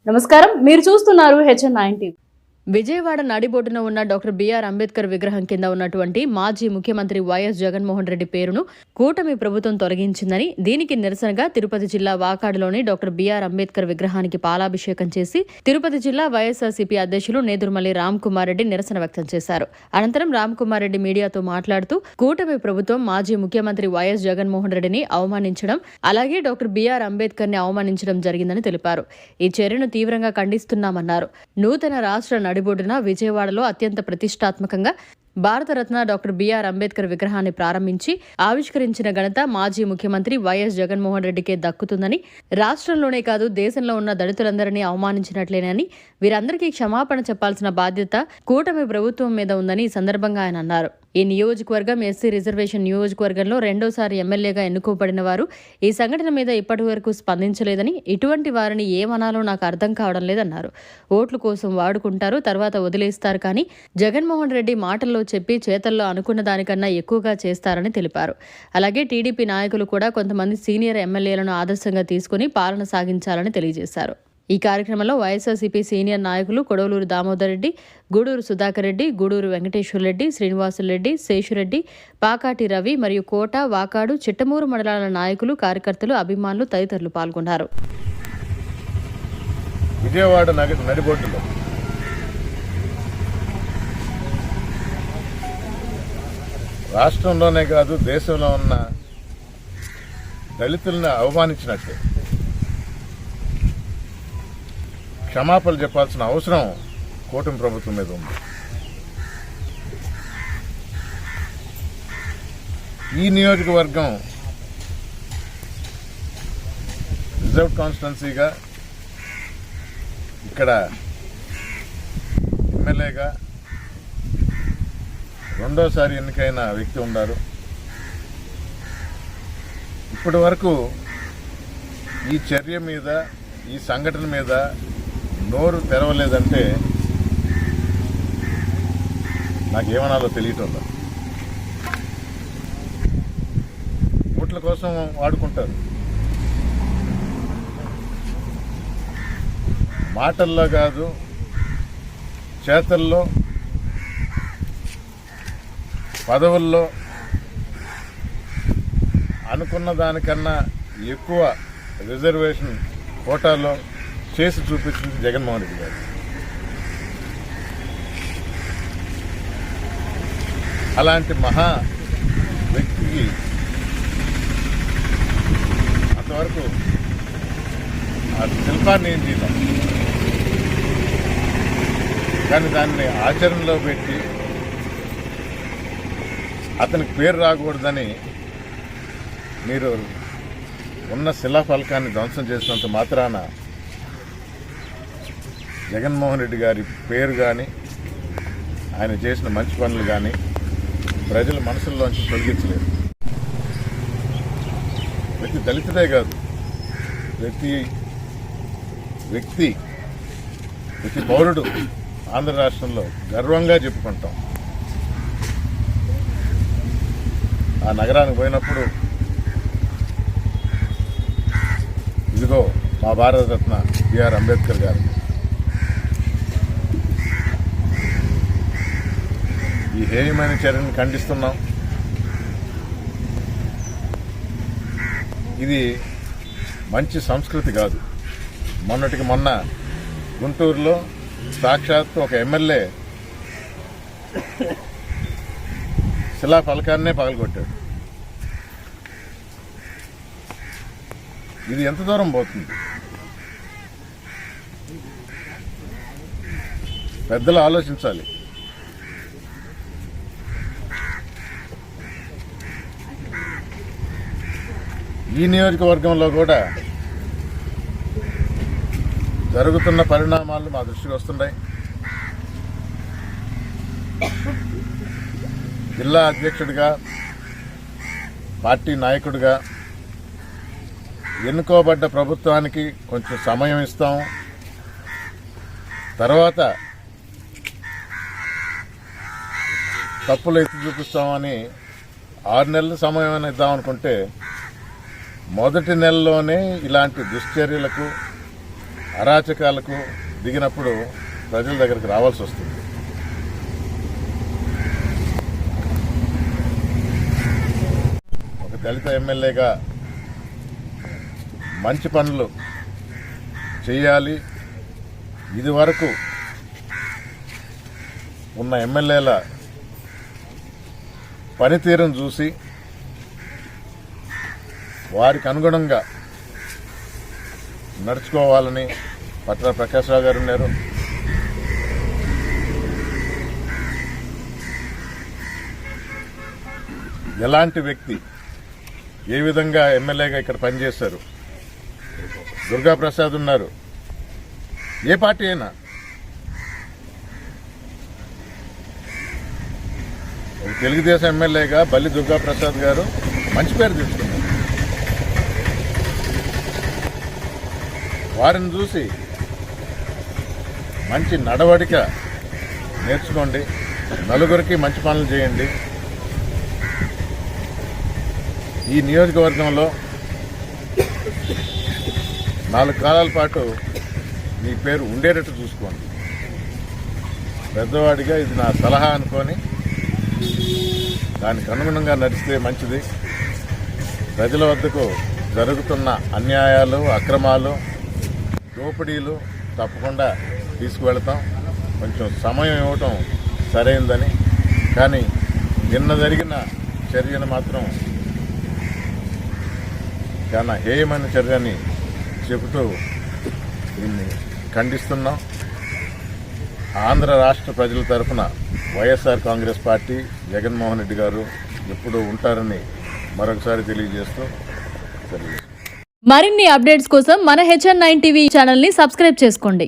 నమస్కారం, మీరు చూస్తున్నారు HN9 టీవీ. విజయవాడ నడిబొడ్డున ఉన్న డాక్టర్ బిఆర్ అంబేద్కర్ విగ్రహం కింద ఉన్నటువంటి మాజీ ముఖ్యమంత్రి వైఎస్ జగన్మోహన్ రెడ్డి పేరును కూటమి ప్రభుత్వం తొలగించిందని, దీనికి నిరసనగా తిరుపతి జిల్లా వాకాడులోని డాక్టర్ బిఆర్ అంబేద్కర్ విగ్రహానికి పాలాభిషేకం చేసి తిరుపతి జిల్లా వైఎస్ఆర్సీపీ అధ్యక్షులు నేదురుమల్లి రామ్ కుమార్ రెడ్డి నిరసన వ్యక్తం చేశారు. అనంతరం రామ్ కుమార్ రెడ్డి మీడియాతో మాట్లాడుతూ కూటమి ప్రభుత్వం మాజీ ముఖ్యమంత్రి వైఎస్ జగన్మోహన్ రెడ్డిని అవమానించడం, అలాగే డాక్టర్ బిఆర్ అంబేద్కర్ ని అవమానించడం జరిగిందని తెలిపారు. ఈ చర్యను తీవ్రంగా ఖండిస్తున్నామన్నారు. నూతన రాష్ట్ర నడిబొడ్డున విజయవాడలో అత్యంత ప్రతిష్టాత్మకంగా భారతరత్న డాక్టర్ బిఆర్ అంబేద్కర్ విగ్రహాన్ని ప్రారంభించి ఆవిష్కరించిన ఘనత మాజీ ముఖ్యమంత్రి వైఎస్ జగన్మోహన్ రెడ్డికే దక్కుతుందని, రాష్ట్రంలోనే కాదు దేశంలో ఉన్న దళితులందరినీ అవమానించినట్లేనని, వీరందరికీ క్షమాపణ చెప్పాల్సిన బాధ్యత కూటమి ప్రభుత్వం మీద ఉందని ఈ సందర్భంగా ఆయన అన్నారు. ఈ నియోజకవర్గం ఎస్సీ రిజర్వేషన్ నియోజకవర్గంలో రెండోసారి ఎమ్మెల్యేగా ఎన్నుకోబడిన వారు ఈ సంఘటన మీద ఇప్పటి వరకు స్పందించలేదని, ఇటువంటి వారిని ఏమనాలో నాకు అర్థం కావడం లేదన్నారు. ఓట్ల కోసం వాడుకుంటారు, తర్వాత వదిలేస్తారు, కానీ జగన్మోహన్ రెడ్డి మాటల్లో చెప్పి చేతల్లో అనుకున్న దానికన్నా ఎక్కువగా చేస్తారని తెలిపారు. అలాగే టీడీపీ నాయకులు కూడా కొంతమంది సీనియర్ ఎమ్మెల్యేలను ఆదర్శంగా తీసుకుని పాలన సాగించాలని తెలియజేశారు. ఈ కార్యక్రమంలో వైఎస్ఆర్సీపీ సీనియర్ నాయకులు కొడవలూరు దామోదర్ రెడ్డి, గూడూరు సుధాకర్ రెడ్డి, గూడూరు వెంకటేశ్వర రెడ్డి, శ్రీనివాసులరెడ్డి, శేషురెడ్డి, పాకాటి రవి మరియు కోట, వాకాడు, చిట్టమూరు మండలాల నాయకులు, కార్యకర్తలు, అభిమానులు తదితరులు పాల్గొన్నారు. విజయవాడ నడిబొడ్డులో రాష్ట్రంలోనే కాదు దేశంలో ఉన్న దళితులను అవమానించినట్టు క్షమాపణలు చెప్పాల్సిన అవసరం కూటమి ప్రభుత్వం మీద ఉంది. ఈ నియోజకవర్గం రిజర్వ్ కాన్స్టిట్యున్సీగా ఇక్కడ ఎమ్మెల్యేగా రెండోసారి ఎన్నికైన వ్యక్తి ఉన్నారు. ఇప్పటి వరకు ఈ చర్య మీద, ఈ సంఘటన మీద నోరు తెరవలేదంటే నాకేమనాలో తెలియటం లేదు. ఓట్ల కోసం వాడుకుంటారు, మాటల్లో కాదు చేతల్లో, పదవుల్లో అనుకున్న దానికన్నా ఎక్కువ రిజర్వేషన్ కోటాలో చేసి చూపించింది జగన్మోహన్ రెడ్డి గారు. అలాంటి మహా వ్యక్తికి అంతవరకు ఆ శిల్పాన్ని ఏం చేయడం, కానీ దాన్ని ఆచరణలో పెట్టి అతనికి పేరు రాకూడదని మీరు ఉన్న శిలాఫలకాన్ని ధ్వంసం చేసినంత మాత్రాన జగన్మోహన్ రెడ్డి గారి పేరు కానీ ఆయన చేసిన మంచి పనులు కానీ ప్రజల మనసుల్లోంచి తొలగించలేదు. ప్రతి దళితుడే కాదు, ప్రతి వ్యక్తి, ప్రతి పౌరుడు ఆంధ్ర రాష్ట్రంలో గర్వంగా చెప్పుకుంటాం. ఆ నగరానికి పోయినప్పుడు ఇదిగో మా భారతరత్న బిఆర్ అంబేద్కర్ గారు, ఈ హేయమైన చర్యను ఖండిస్తున్నాం. ఇది మంచి సంస్కృతి కాదు. మొన్నటికి మొన్న గుంటూరులో సాక్షాత్తు ఒక ఎమ్మెల్యే శిలాఫలకాన్నే పగలగొట్టాడు. ఇది ఎంత దూరం పోతుంది? పెద్దలు ఆలోచించాలి. ఈ నియోజకవర్గంలో కూడా జరుగుతున్న పరిణామాలు మా దృష్టికి వస్తున్నాయి. జిల్లా అధ్యక్షుడిగా, పార్టీ నాయకుడిగా ఎన్నుకోబడ్డ ప్రభుత్వానికి కొంచెం సమయం ఇస్తాం, తర్వాత తప్పులు ఎత్తి చూపిస్తామని 6 నెలల సమయం ఇద్దామనుకుంటే మొదటి నెలలోనే ఇలాంటి దుశ్చర్యలకు అరాచకాలకు దిగినప్పుడు ప్రజల దగ్గరికి రావాల్సి వస్తుంది. ఒక దళిత ఎమ్మెల్యేగా మంచి పనులు చేయాలి. ఇది వరకు ఉన్న ఎమ్మెల్యేల పనితీరును చూసి వారికి అనుగుణంగా నడుచుకోవాలని పట్ల ప్రకాష్ రావు గారు ఉన్నారు. ఎలాంటి వ్యక్తి ఏ విధంగా ఎమ్మెల్యేగా ఇక్కడ పనిచేశారు. దుర్గా ప్రసాద్ ఉన్నారు. ఏ పార్టీ అయినా ఒక తెలుగుదేశం ఎమ్మెల్యేగా బల్లి దుర్గా ప్రసాద్ గారు మంచి పేరు తెచ్చుకున్నారు. వారిని చూసి మంచి నడవడిక నేర్చుకోండి. నలుగురికి మంచి పనులు చేయండి. ఈ నియోజకవర్గంలో 4 కాలాల పాటు మీ పేరు ఉండేటట్టు చూసుకోండి. పెద్దవాడిగా ఇది నా సలహా అనుకొని దానికి అనుగుణంగా నడిస్తే మంచిది. ప్రజల వద్దకు జరుగుతున్న అన్యాయాలు, అక్రమాలు, దోపిడీలు తప్పకుండా తీసుకువెళతాం. కొంచెం సమయం ఇవ్వటం సరైందని, కానీ నిన్న జరిగిన చర్యను మాత్రం చాలా హేయమైన చర్యని చెబుతూ దీన్ని ఖండిస్తున్నాం. ఆంధ్ర రాష్ట్ర ప్రజల తరఫున వైఎస్ఆర్ కాంగ్రెస్ పార్టీ, జగన్మోహన్ రెడ్డి గారు ఎప్పుడూ ఉంటారని మరొకసారి తెలియజేస్తూ మరిన్ని అప్డేట్స్ కోసం మన HN9 టీవీ ఛానల్ని సబ్స్క్రైబ్ చేసుకోండి.